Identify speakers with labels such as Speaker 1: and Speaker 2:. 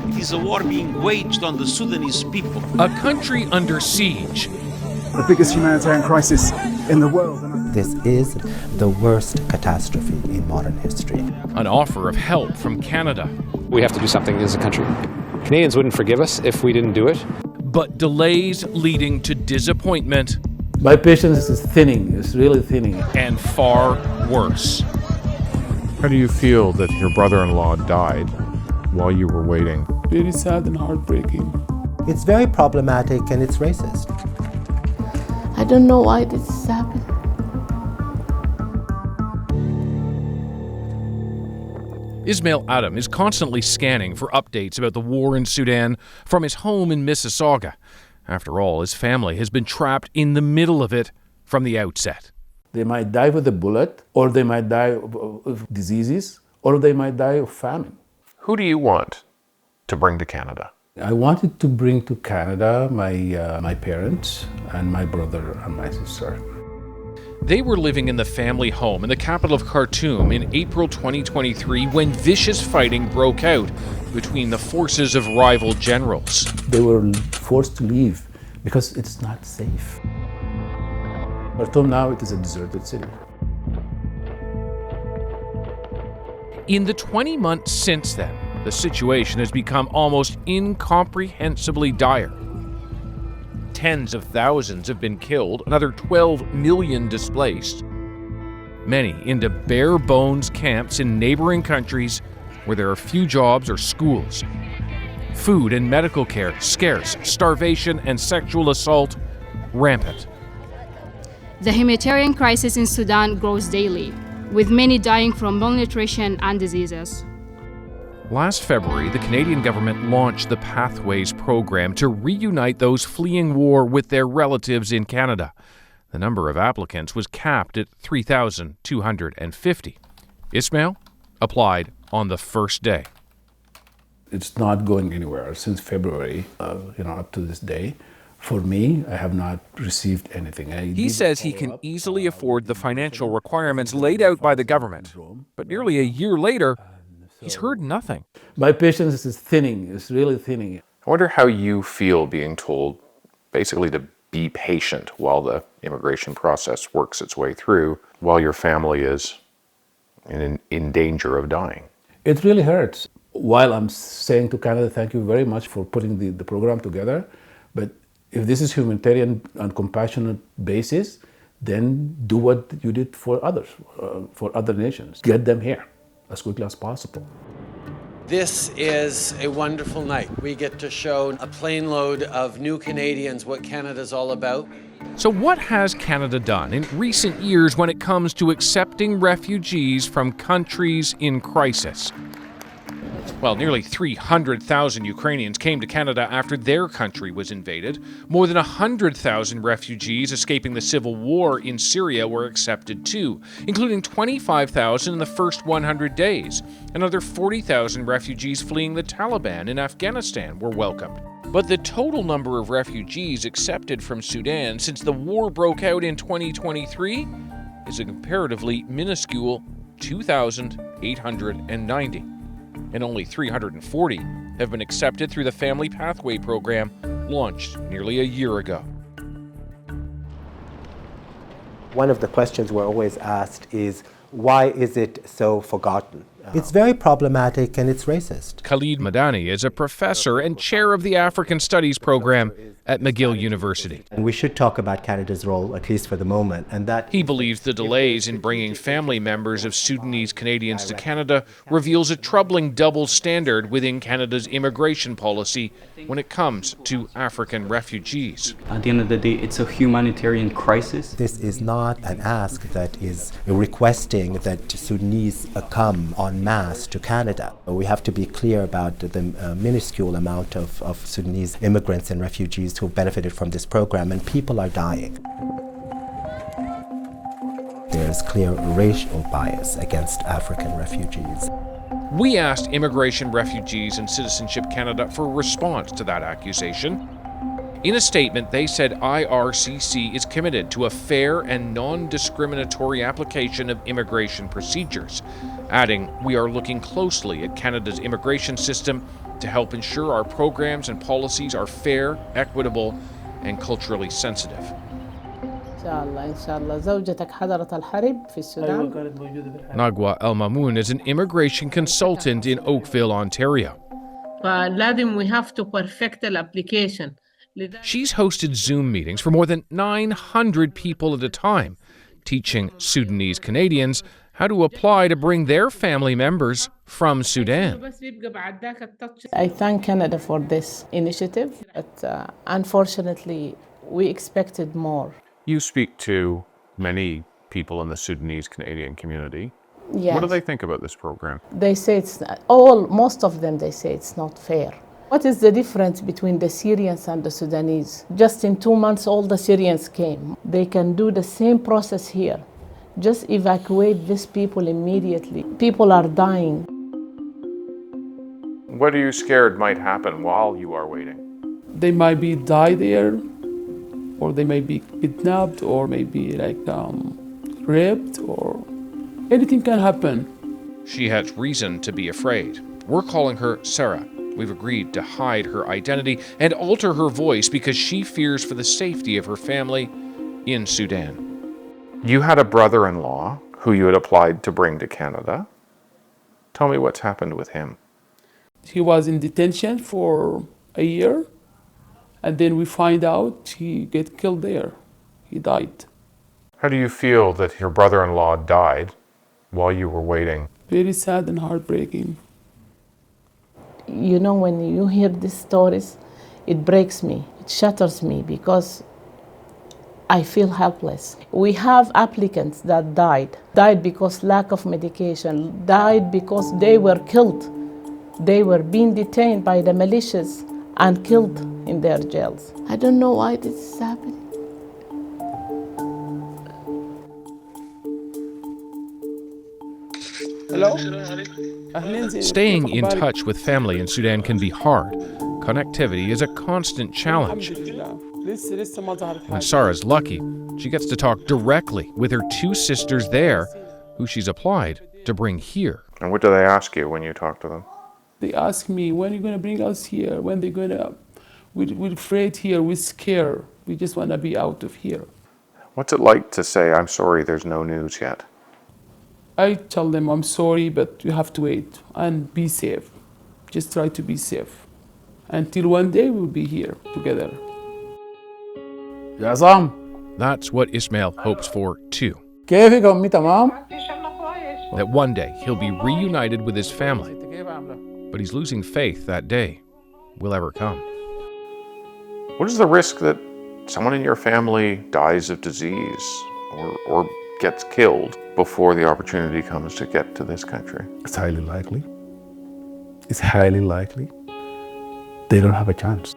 Speaker 1: It is a war being waged on the Sudanese people.
Speaker 2: A country under siege.
Speaker 3: The biggest humanitarian crisis in the world.
Speaker 4: This is the worst catastrophe in modern history.
Speaker 2: An offer of help from Canada.
Speaker 5: We have to do something as a country. Canadians wouldn't forgive us if we didn't do it.
Speaker 2: But delays leading to disappointment.
Speaker 6: My patience is thinning, it's really thinning.
Speaker 2: And far worse.
Speaker 7: How do you feel that your brother-in-law died while you were waiting?
Speaker 3: Very sad and heartbreaking.
Speaker 4: It's very problematic and it's racist.
Speaker 8: I don't know why this is happening.
Speaker 2: Ismail Adam is constantly scanning for updates about the war in Sudan from his home in Mississauga. After all, his family has been trapped in the middle of it from the outset.
Speaker 6: They might die with a bullet, or they might die of diseases, or they might die of famine.
Speaker 7: Who do you want to bring to Canada?
Speaker 6: I wanted to bring to Canada my parents and my brother and my sister.
Speaker 2: They were living in the family home in the capital of Khartoum in April 2023 when vicious fighting broke out between the forces of rival generals.
Speaker 6: They were forced to leave because it's not safe. Khartoum now, it is a deserted city.
Speaker 2: In the 20 months since then, the situation has become almost incomprehensibly dire. Tens of thousands have been killed, another 12 million displaced. Many into bare-bones camps in neighboring countries where there are few jobs or schools. Food and medical care scarce, starvation and sexual assault rampant.
Speaker 9: The humanitarian crisis in Sudan grows daily, with many dying from malnutrition and diseases.
Speaker 2: Last February, the Canadian government launched the Pathways program to reunite those fleeing war with their relatives in Canada. The number of applicants was capped at 3,250. Ismail applied on the first day.
Speaker 6: It's not going anywhere since February, up to this day. For me, I have not received anything.
Speaker 10: He says he can easily afford the financial requirements laid out by the government. But nearly a year later, he's heard nothing.
Speaker 6: My patience is thinning, it's really thinning.
Speaker 7: I wonder how you feel being told basically to be patient while the immigration process works its way through, while your family is in danger of dying.
Speaker 6: It really hurts. While I'm saying to Canada, thank you very much for putting the program together, but if this is humanitarian and compassionate basis, then do what you did for others, for other nations. Get them here as quickly as possible.
Speaker 11: This is a wonderful night. We get to show a plane load of new Canadians what Canada's all about.
Speaker 2: So what has Canada done in recent years when it comes to accepting refugees from countries in crisis? Well, nearly 300,000 Ukrainians came to Canada after their country was invaded. More than 100,000 refugees escaping the civil war in Syria were accepted too, including 25,000 in the first 100 days. Another 40,000 refugees fleeing the Taliban in Afghanistan were welcomed. But the total number of refugees accepted from Sudan since the war broke out in 2023 is a comparatively minuscule 2,890. And only 340 have been accepted through the Family Pathway program launched nearly a year ago.
Speaker 4: One of the questions we're always asked is, why is it so forgotten? It's very problematic and it's racist.
Speaker 2: Khalid Madani is a professor and chair of the African Studies program at McGill University.
Speaker 4: And we should talk about Canada's role, at least for the moment, and that
Speaker 2: he believes the delays in bringing family members of Sudanese Canadians to Canada reveals a troubling double standard within Canada's immigration policy when it comes to African refugees.
Speaker 12: At the end of the day, it's a humanitarian crisis.
Speaker 4: This is not an ask that is requesting that Sudanese come en masse to Canada. We have to be clear about the minuscule amount of Sudanese immigrants and refugees who benefited from this program, and people are dying. There's clear racial bias against African refugees.
Speaker 2: We asked Immigration, Refugees and Citizenship Canada for a response to that accusation. In a statement, they said IRCC is committed to a fair and non-discriminatory application of immigration procedures. adding, "We are looking closely at Canada's immigration system to help ensure our programs and policies are fair, equitable, and culturally sensitive."
Speaker 8: إن شاء الله زوجتك حضرت الحرب في السودان.
Speaker 2: Nagwa El Mamoun is an immigration consultant in Oakville, Ontario.
Speaker 13: فلازم we have to perfect the application.
Speaker 2: She's hosted Zoom meetings for more than 900 people at a time, teaching Sudanese Canadians how to apply to bring their family members from Sudan.
Speaker 8: I thank Canada for this initiative, but unfortunately, we expected more.
Speaker 7: You speak to many people in the Sudanese Canadian community.
Speaker 8: Yes.
Speaker 7: What do they think about this program?
Speaker 8: They say most of them, they say it's not fair. What is the difference between the Syrians and the Sudanese? Just in 2 months, all the Syrians came. They can do the same process here. Just evacuate these people immediately. People are dying.
Speaker 7: What are you scared might happen while you are waiting?
Speaker 3: They might be die there, or they may be kidnapped, or maybe raped, or anything can happen.
Speaker 2: She has reason to be afraid. We're calling her Sarah. We've agreed to hide her identity and alter her voice because she fears for the safety of her family in Sudan.
Speaker 7: You had a brother-in-law who you had applied to bring to Canada. Tell me what's happened with him.
Speaker 3: He was in detention for a year, and then we find out he get killed there. He died.
Speaker 7: How do you feel that your brother-in-law died while you were waiting?
Speaker 3: Very sad and heartbreaking.
Speaker 8: You know, when you hear these stories, it breaks me, it shatters me, because I feel helpless. We have applicants that died because lack of medication, died because they were killed. They were being detained by the militias and killed in their jails.
Speaker 9: I don't know why this is happening.
Speaker 3: Hello?
Speaker 2: Staying in touch with family in Sudan can be hard. Connectivity is a constant challenge. When Sarah's lucky, she gets to talk directly with her 2 sisters there, who she's applied to bring here.
Speaker 7: And what do they ask you when you talk to them?
Speaker 3: They ask me, when are you going to bring us here? When they're going to... We're afraid here, we're scared. We just want to be out of here.
Speaker 7: What's it like to say, I'm sorry, there's no news yet?
Speaker 3: I tell them, I'm sorry, but you have to wait and be safe. Just try to be safe. Until one day we'll be here together.
Speaker 2: That's what Ismail hopes for too.
Speaker 6: كيفك أمي تمام؟
Speaker 2: That one day he'll be reunited with his family. But he's losing faith that day will ever come.
Speaker 7: What is the risk that someone in your family dies of disease or gets killed before the opportunity comes to get to this country?
Speaker 6: It's highly likely. It's highly likely. They don't have a chance.